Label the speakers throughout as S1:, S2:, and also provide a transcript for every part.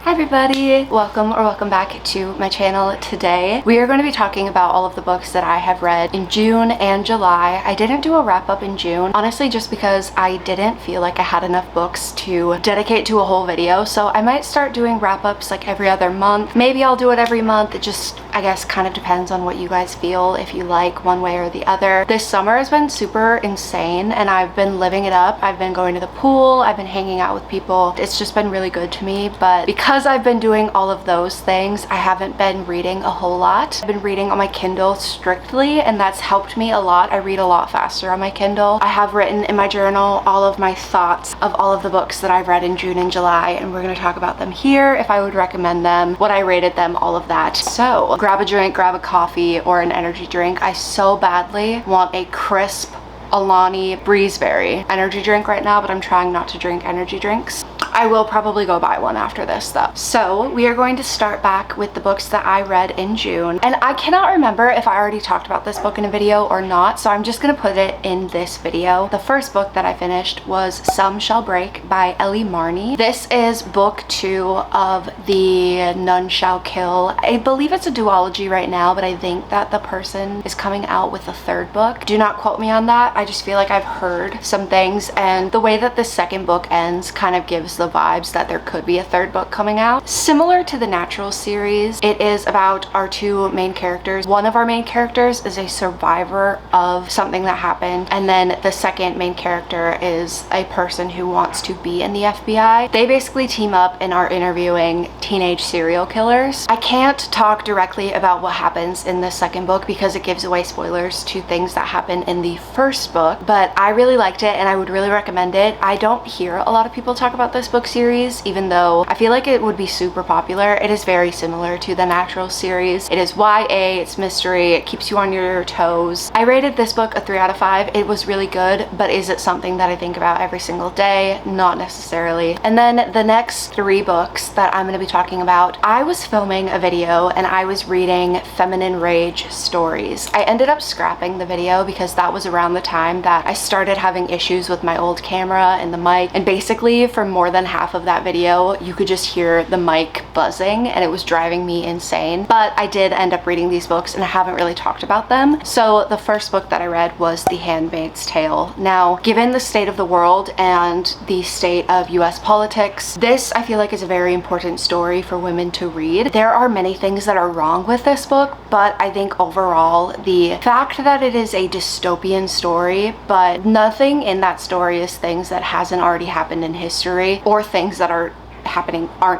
S1: Hi everybody! Welcome back to my channel. Today we are going to be talking about all of the books that I have read in June and July. I didn't do a wrap up in June, honestly, just because I didn't feel like I had enough books to dedicate to a whole video, so I might start doing wrap ups like every other month. Maybe I'll do it every month. It just, I guess, kind of depends on what you guys feel, if you like one way or the other. This summer has been super insane and I've been living it up. I've been going to the pool, I've been hanging out with people. It's just been really good to me, but because I've been doing all of those things, I haven't been reading a whole lot. I've been reading on my Kindle strictly, and that's helped me a lot. I read a lot faster on my Kindle. I have written in my journal all of my thoughts of all of the books that I've read in June and July, and we're going to talk about them here, if I would recommend them, what I rated them, all of that. So grab a drink, grab a coffee or an energy drink. I so badly want a crisp Alani Breezeberry energy drink right now, but I'm trying not to drink energy drinks. I will probably go buy one after this though. So we are going to start back with the books that I read in June, and I cannot remember if I already talked about this book in a video or not, so I'm just gonna put it in this video. The first book that I finished was Some Shall Break by Ellie Marney. This is book 2 of the None Shall Kill. I believe it's a duology right now, but I think that the person is coming out with a third book. Do not quote me on that. I just feel like I've heard some things, and the way that the second book ends kind of gives the vibes that there could be a third book coming out. Similar to the Natural series, it is about our two main characters. One of our main characters is a survivor of something that happened, and then the second main character is a person who wants to be in the FBI. They basically team up and are interviewing teenage serial killers. I can't talk directly about what happens in the second book because it gives away spoilers to things that happen in the first book, but I really liked it and I would really recommend it. I don't hear a lot of people talk about this book series, even though I feel like it would be super popular. It is very similar to the Natural series. It is YA, it's mystery, it keeps you on your toes. I rated this book a 3 out of 5. It was really good, but is it something that I think about every single day? Not necessarily. And then the next 3 books that I'm going to be talking about, I was filming a video and I was reading Feminine Rage stories. I ended up scrapping the video because that was around the time that I started having issues with my old camera and the mic, and basically for more than half of that video you could just hear the mic buzzing and it was driving me insane. But I did end up reading these books and I haven't really talked about them. So the first book that I read was The Handmaid's Tale. Now, given the state of the world and the state of US politics, this I feel like is a very important story for women to read. There are many things that are wrong with this book, but I think overall the fact that it is a dystopian story, but nothing in that story is things that hasn't already happened in history or things that aren't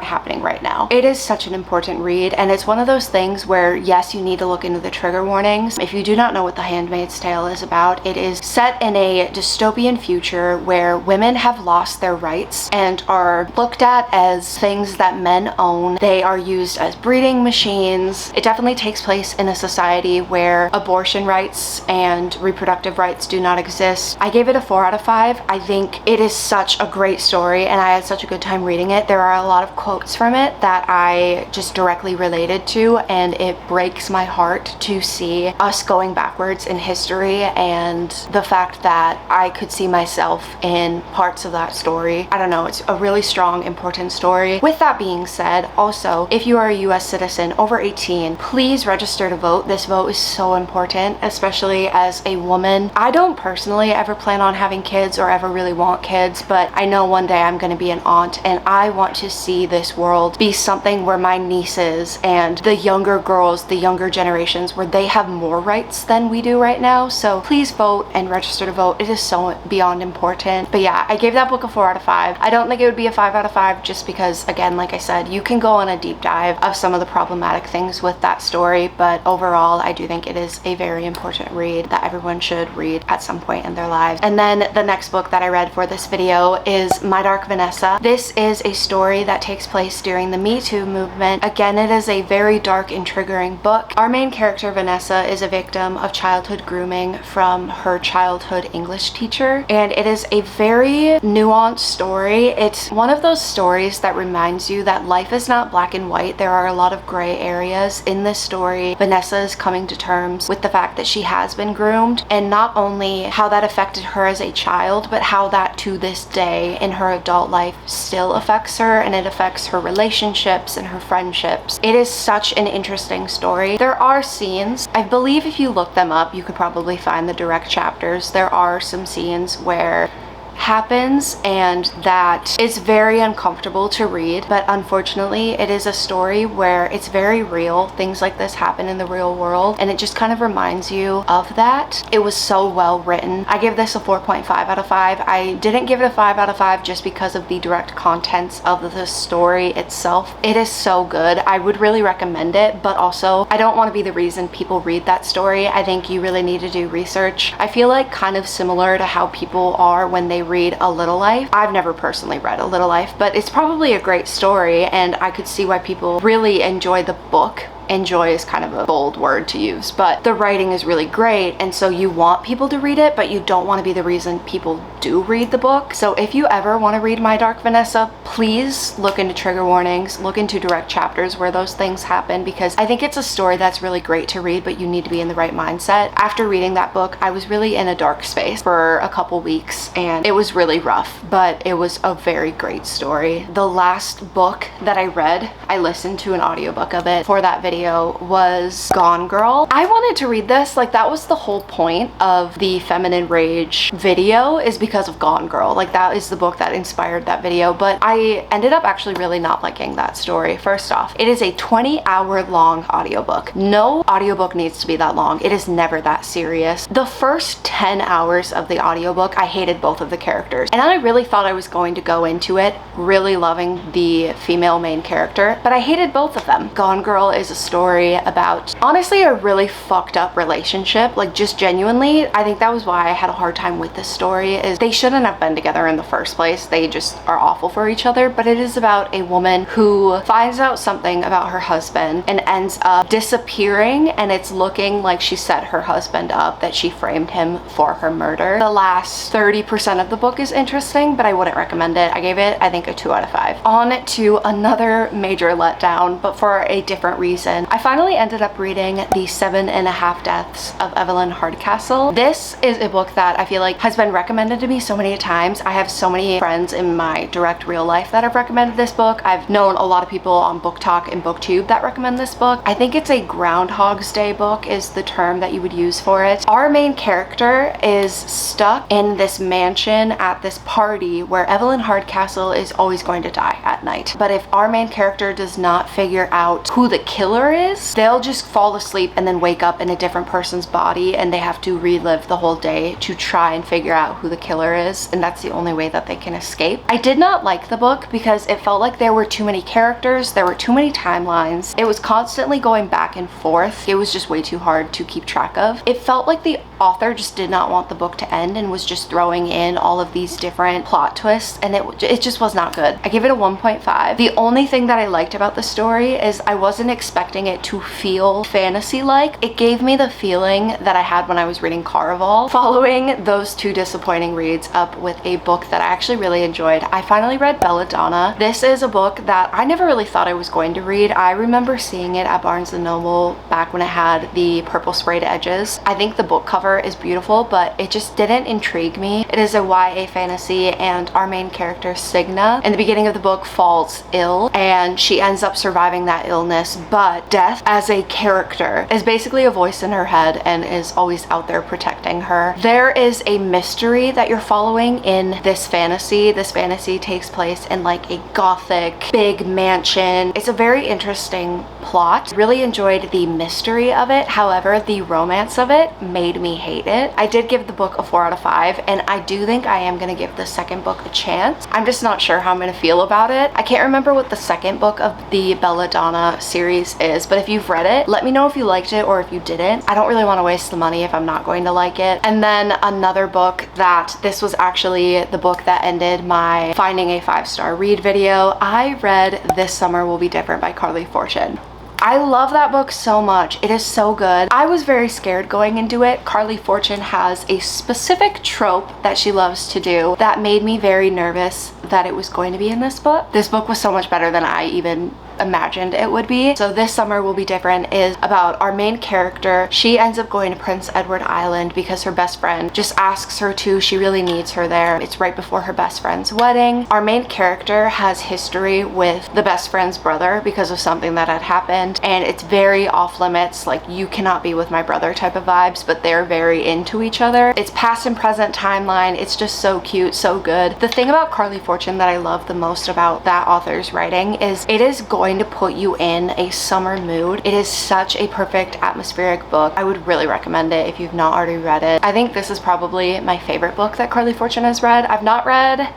S1: happening right now. It is such an important read, and it's one of those things where yes, you need to look into the trigger warnings. If you do not know what The Handmaid's Tale is about, it is set in a dystopian future where women have lost their rights and are looked at as things that men own. They are used as breeding machines. It definitely takes place in a society where abortion rights and reproductive rights do not exist. I gave it a 4 out of 5. I think it is such a great story and I had such a good time reading it. There are a lot of quotes from it that I just directly related to, and it breaks my heart to see us going backwards in history and the fact that I could see myself in parts of that story. I don't know, it's a really strong, important story. With that being said, also, if you are a US citizen over 18, please register to vote. This vote is so important, especially as a woman. I don't personally ever plan on having kids or ever really want kids, but I know one day I'm going to be an aunt, and I want to see this world be something where my nieces and the younger girls, the younger generations, where they have more rights than we do right now. So please vote and register to vote. It is so beyond important. But yeah, I gave that book a 4 out of 5. I don't think it would be a 5 out of 5 just because, again, like I said, you can go on a deep dive of some of the problematic things with that story, but overall I do think it is a very important read that everyone should read at some point in their lives. And then the next book that I read for this video is My Dark Vanessa. This is a story that takes place during the Me Too movement. Again, it is a very dark and triggering book. Our main character, Vanessa, is a victim of childhood grooming from her childhood English teacher, and it is a very nuanced story. It's one of those stories that reminds you that life is not black and white. There are a lot of gray areas in this story. Vanessa is coming to terms with the fact that she has been groomed, and not only how that affected her as a child, but how that to this day in her adult life still affects her her and it affects her relationships and her friendships. It is such an interesting story. There are scenes, I believe if you look them up, you could probably find the direct chapters. There are some scenes where happens and that is very uncomfortable to read, but unfortunately it is a story where it's very real. Things like this happen in the real world and it just kind of reminds you of that. It was so well written. I give this a 4.5 out of 5. I didn't give it a 5 out of 5 just because of the direct contents of the story itself. It is so good. I would really recommend it, but also I don't want to be the reason people read that story. I think you really need to do research. I feel like kind of similar to how people are when they read A Little Life. I've never personally read A Little Life, but it's probably a great story and I could see why people really enjoy the book. Enjoy is kind of a bold word to use, but the writing is really great and so you want people to read it, but you don't want to be the reason people do read the book. So if you ever want to read My Dark Vanessa, please look into trigger warnings, look into direct chapters where those things happen, because I think it's a story that's really great to read, but you need to be in the right mindset. After reading that book, I was really in a dark space for a couple weeks and it was really rough, but it was a very great story. The last book that I read, I listened to an audiobook of it for that video, was Gone Girl. I wanted to read this, like that was the whole point of the Feminine Rage video, is because of Gone Girl. Like that is the book that inspired that video, but I ended up actually really not liking that story. First off, it is a 20-hour long audiobook. No audiobook needs to be that long. It is never that serious. The first 10 hours of the audiobook, I hated both of the characters, and I really thought I was going to go into it really loving the female main character, but I hated both of them. Gone Girl is a story about honestly a really fucked up relationship. Like just genuinely, I think that was why I had a hard time with this story, is they shouldn't have been together in the first place. They just are awful for each other. But it is about a woman who finds out something about her husband and ends up disappearing, and it's looking like she set her husband up, that she framed him for her murder. The last 30% of the book is interesting, but I wouldn't recommend it. I gave it, I think, a 2 out of 5. On to another major letdown, but for a different reason. I finally ended up reading The 7.5 Deaths of Evelyn Hardcastle. This is a book that I feel like has been recommended to me so many times. I have so many friends in my direct real life that have recommended this book. I've known a lot of people on Book Talk and BookTube that recommend this book. I think it's a Groundhog's Day book is the term that you would use for it. Our main character is stuck in this mansion at this party where Evelyn Hardcastle is always going to die at night. But if our main character does not figure out who the killer is, they'll just fall asleep and then wake up in a different person's body, and they have to relive the whole day to try and figure out who the killer is, and that's the only way that they can escape. I did not like the book because it felt like there were too many characters, there were too many timelines. It was constantly going back and forth. It was just way too hard to keep track of. It felt like the author just did not want the book to end and was just throwing in all of these different plot twists, and it just was not good. I give it a 1.5. The only thing that I liked about the story is I wasn't expecting it to feel fantasy-like. It gave me the feeling that I had when I was reading Caraval. Following those two disappointing reads up with a book that I actually really enjoyed, I finally read Belladonna. This is a book that I never really thought I was going to read. I remember seeing it at Barnes & Noble back when it had the purple sprayed edges. I think the book cover is beautiful, but it just didn't intrigue me. It is a YA fantasy, and our main character, Signa, in the beginning of the book falls ill, and she ends up surviving that illness, but death as a character is basically a voice in her head and is always out there protecting her. There is a mystery that you're following in this fantasy. This fantasy takes place in like a gothic big mansion. It's a very interesting plot. Really enjoyed the mystery of it. However, the romance of it made me hate it. I did give the book a 4 out of 5, and I do think I am gonna give the second book a chance. I'm just not sure how I'm gonna feel about it. I can't remember what the second book of the Belladonna series is, but if you've read it, let me know if you liked it or if you didn't. I don't really want to waste the money if I'm not going to like it. And then another book that this was actually the book that ended my finding a 5-star read video. I read This Summer Will Be Different by Carly Fortune. I love that book so much. It is so good. I was very scared going into it. Carly Fortune has a specific trope that she loves to do that made me very nervous that it was going to be in this book. This book was so much better than I even imagined it would be. So this summer will be different is about our main character. She ends up going to Prince Edward Island because her best friend just asks her to. She really needs her there. It's right before her best friend's wedding. Our main character has history with the best friend's brother because of something that had happened, and it's very off limits, like you cannot be with my brother type of vibes, but they're very into each other. It's past and present timeline. It's just so cute, so good. The thing about Carly Fortune that I love the most about that author's writing is it is going to put you in a summer mood. It is such a perfect atmospheric book. I would really recommend it if you've not already read it. I think this is probably my favorite book that Carly Fortune has read. I've not read,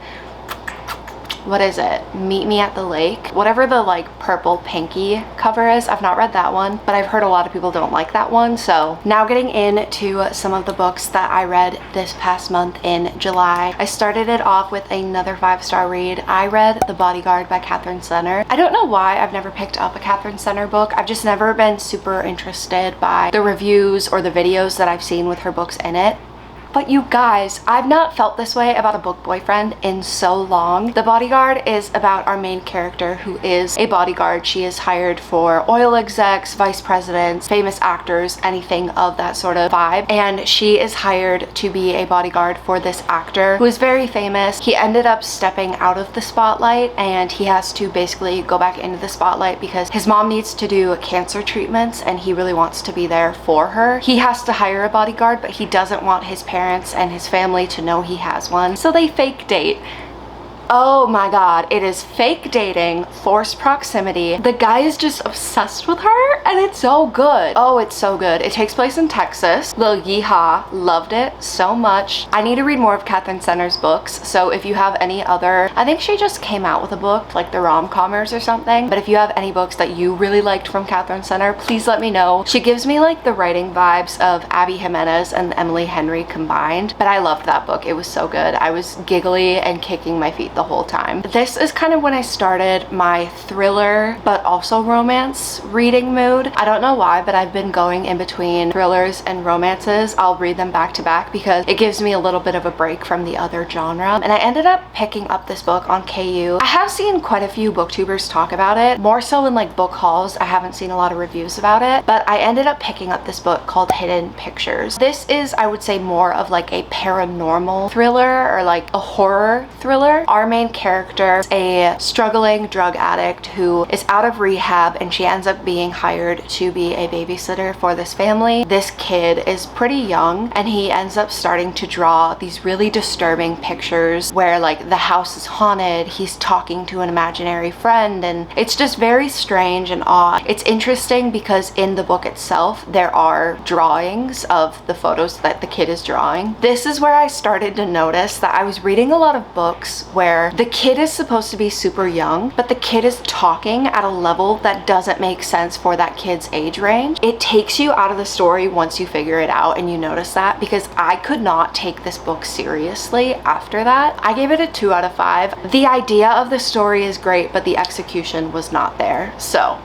S1: what is it? Meet Me at the Lake. Whatever the like purple pinky cover is. I've not read that one, but I've heard a lot of people don't like that one. So now getting into some of the books that I read this past month in July. I started it off with another 5-star read. I read The Bodyguard by Catherine Senner. I don't know why I've never picked up a Catherine Senner book. I've just never been super interested by the reviews or the videos that I've seen with her books in it. But you guys, I've not felt this way about a book boyfriend in so long. The Bodyguard is about our main character who is a bodyguard. She is hired for oil execs, vice presidents, famous actors, anything of that sort of vibe. And she is hired to be a bodyguard for this actor who is very famous. He ended up stepping out of the spotlight and he has to basically go back into the spotlight because his mom needs to do cancer treatments and he really wants to be there for her. He has to hire a bodyguard, but he doesn't want his parents and his family to know he has one, so they fake date. Oh my god, it is fake dating, forced proximity. The guy is just obsessed with her and it's so good. Oh, it's so good. It takes place in Texas. Lil Yeehaw, loved it so much. I need to read more of Catherine Senner's books, so if you have any other, I think she just came out with a book, like the rom-commers or something, but if you have any books that you really liked from Catherine Senner, please let me know. She gives me like the writing vibes of Abby Jimenez and Emily Henry combined, but I loved that book. It was so good. I was giggly and kicking my feet the whole time. This is kind of when I started my thriller but also romance reading mood. I don't know why, but I've been going in between thrillers and romances. I'll read them back to back because it gives me a little bit of a break from the other genre. And I ended up picking up this book on KU. I have seen quite a few booktubers talk about it, more so in like book hauls. I haven't seen a lot of reviews about it, but I ended up picking up this book called Hidden Pictures. This is, I would say, more of like a paranormal thriller or like a horror thriller. Our main character is a struggling drug addict who is out of rehab and she ends up being hired to be a babysitter for this family. This kid is pretty young and he ends up starting to draw these really disturbing pictures where like the house is haunted, he's talking to an imaginary friend, and it's just very strange and odd. It's interesting because in the book itself there are drawings of the photos that the kid is drawing. This is where I started to notice that I was reading a lot of books where the kid is supposed to be super young, but the kid is talking at a level that doesn't make sense for that kid's age range. It takes you out of the story once you figure it out and you notice that, because I could not take this book seriously after that. I gave it a 2 out of 5. The idea of the story is great, but the execution was not there. So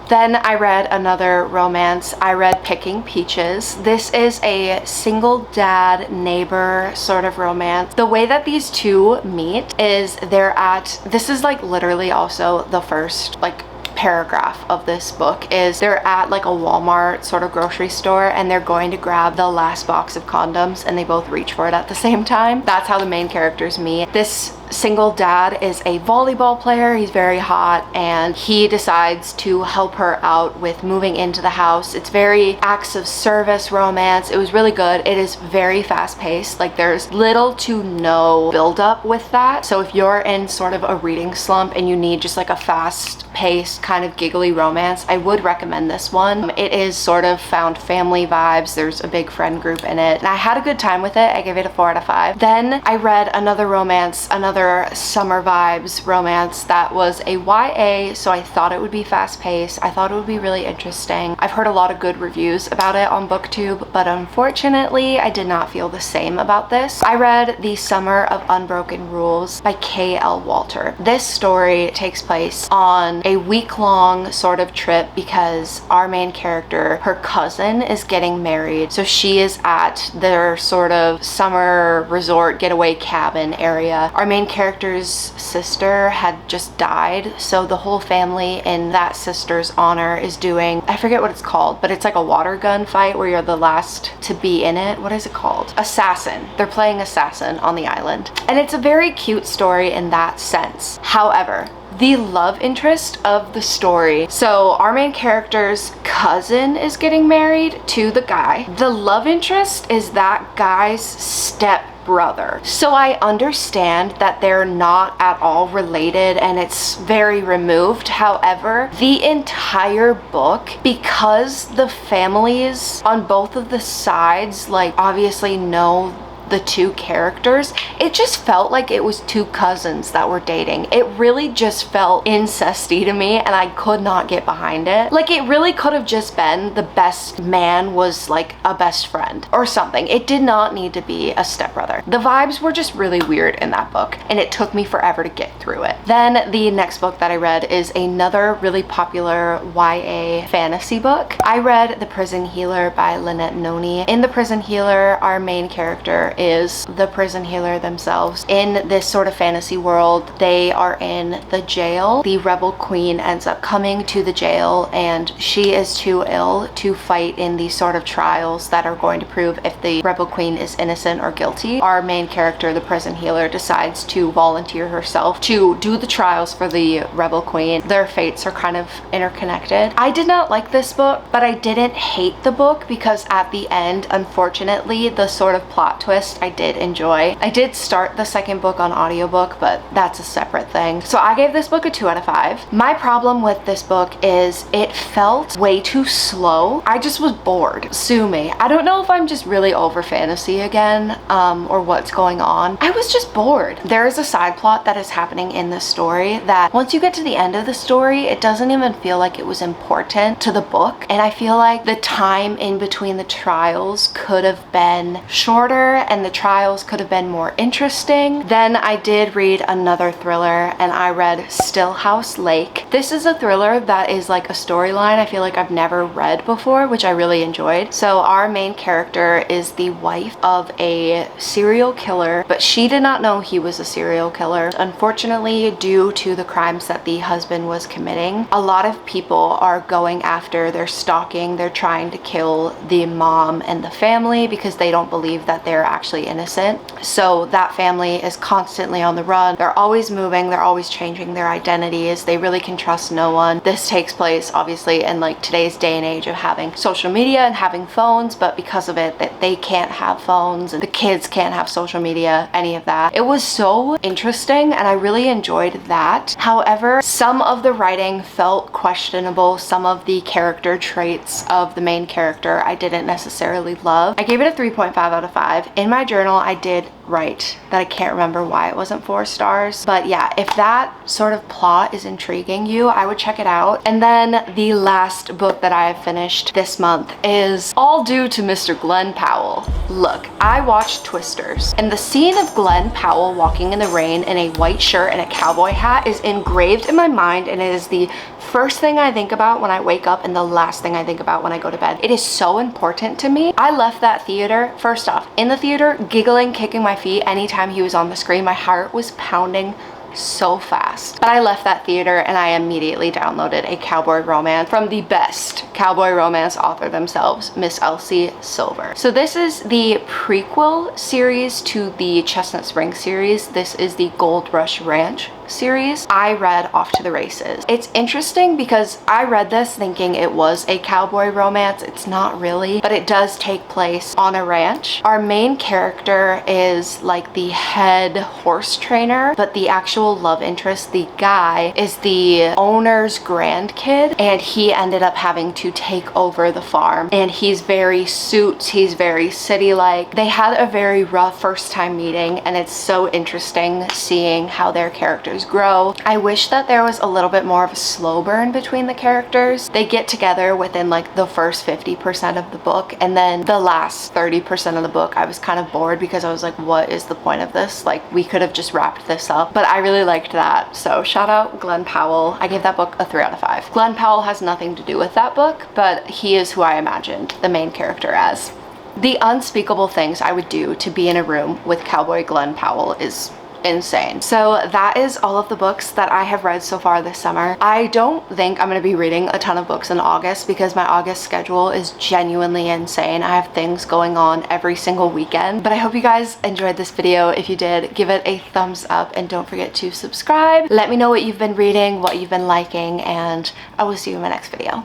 S1: then I read another romance. I read Picking Peaches. This is a single dad neighbor sort of romance. The way that these two meet is this is like literally also the first like paragraph of this book is they're at like a Walmart sort of grocery store and they're going to grab the last box of condoms and they both reach for it at the same time. That's how the main characters meet. This single dad is a volleyball player. He's very hot and he decides to help her out with moving into the house. It's very acts of service romance. It was really good. It is very fast paced. Like there's little to no build up with that. So if you're in sort of a reading slump and you need just like a fast paced kind of giggly romance, I would recommend this one. It is sort of found family vibes. There's a big friend group in it and I had a good time with it. I gave it a 4 out of 5. Then I read another romance, another summer vibes romance that was a YA, so I thought it would be fast paced. I thought it would be really interesting. I've heard a lot of good reviews about it on BookTube, but unfortunately I did not feel the same about this. I read The Summer of Unbroken Rules by K.L. Walter. This story takes place on a week-long sort of trip because our main character, her cousin, is getting married, so she is at their sort of summer resort getaway cabin area. Our main main character's sister had just died, so the whole family in that sister's honor is doing, I forget what it's called, but it's like a water gun fight where you're the last to be in it. What is it called? Assassin. They're playing assassin on the island. And it's a very cute story in that sense. However, the love interest of the story. So our main character's cousin is getting married to the guy. The love interest is that guy's step brother. So I understand that they're not at all related and it's very removed. However, the entire book, because the families on both of the sides like obviously know the two characters, it just felt like it was two cousins that were dating. It really just felt incesty to me and I could not get behind it. Like it really could have just been the best man was like a best friend or something. It did not need to be a stepbrother. The vibes were just really weird in that book and it took me forever to get through it. Then the next book that I read is another really popular YA fantasy book. I read The Prison Healer by Lynette Noni. In The Prison Healer, our main character is the prison healer themselves. In this sort of fantasy world, they are in the jail. The rebel queen ends up coming to the jail and she is too ill to fight in these sort of trials that are going to prove if the rebel queen is innocent or guilty. Our main character, the prison healer, decides to volunteer herself to do the trials for the rebel queen. Their fates are kind of interconnected. I did not like this book, but I didn't hate the book because at the end, unfortunately, the sort of plot twist I did enjoy. I did start the second book on audiobook, but that's a separate thing. So I gave this book a 2 out of 5. My problem with this book is it felt way too slow. I just was bored. Sue me. I don't know if I'm just really over fantasy again, or what's going on. I was just bored. There is a side plot that is happening in the story that once you get to the end of the story, it doesn't even feel like it was important to the book. And I feel like the time in between the trials could have been shorter and the trials could have been more interesting. Then I did read another thriller and I read Stillhouse Lake. This is a thriller that is like a storyline I feel like I've never read before, which I really enjoyed. So our main character is the wife of a serial killer, but she did not know he was a serial killer. Unfortunately, due to the crimes that the husband was committing, a lot of people are going after, they're stalking, they're trying to kill the mom and the family because they don't believe that they're actually innocent. So that family is constantly on the run. They're always moving, they're always changing their identities. They really can trust no one. This takes place obviously in like today's day and age of having social media and having phones, but because of it that they can't have phones and the kids can't have social media, any of that. It was so interesting and I really enjoyed that. However, some of the writing felt questionable. Some of the character traits of the main character I didn't necessarily love. I gave it a 3.5 out of 5. In my journal, I did write that I can't remember why it wasn't 4 stars. But yeah, if that sort of plot is intriguing you, I would check it out. And then the last book that I have finished this month is all due to Mr. Glenn Powell. Look, I watched Twisters and the scene of Glenn Powell walking in the rain in a white shirt and a cowboy hat is engraved in my mind and it is the first thing I think about when I wake up and the last thing I think about when I go to bed. It is so important to me. I left that theater, first off, in the theater, giggling, kicking my feet anytime he was on the screen. My heart was pounding so fast. But I left that theater and I immediately downloaded a Cowboy Romance from the best Cowboy Romance author themselves, Miss Elsie Silver. So this is the prequel series to the Chestnut Springs series. This is the Gold Rush Ranch series. I read Off to the Races. It's interesting because I read this thinking it was a cowboy romance. It's not really, but it does take place on a ranch. Our main character is like the head horse trainer, but the actual love interest, the guy, is the owner's grandkid, and he ended up having to take over the farm. And he's very suits, he's very city-like. They had a very rough first time meeting, and it's so interesting seeing how their characters grow. I wish that there was a little bit more of a slow burn between the characters. They get together within like the first 50% of the book, and then the last 30% of the book I was kind of bored because I was like, what is the point of this? Like, we could have just wrapped this up. But I really liked that. So shout out Glenn Powell. I gave that book a 3 out of 5. Glenn Powell has nothing to do with that book, but he is who I imagined the main character as. The unspeakable things I would do to be in a room with Cowboy Glenn Powell is insane. So that is all of the books that I have read so far this summer. I don't think I'm gonna be reading a ton of books in August because my August schedule is genuinely insane. I have things going on every single weekend. But I hope you guys enjoyed this video. If you did, give it a thumbs up and don't forget to subscribe. Let me know what you've been reading, what you've been liking, and I will see you in my next video.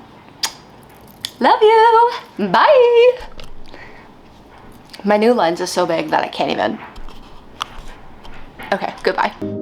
S1: Love you! Bye! My new lens is so big that I can't even. Okay, goodbye.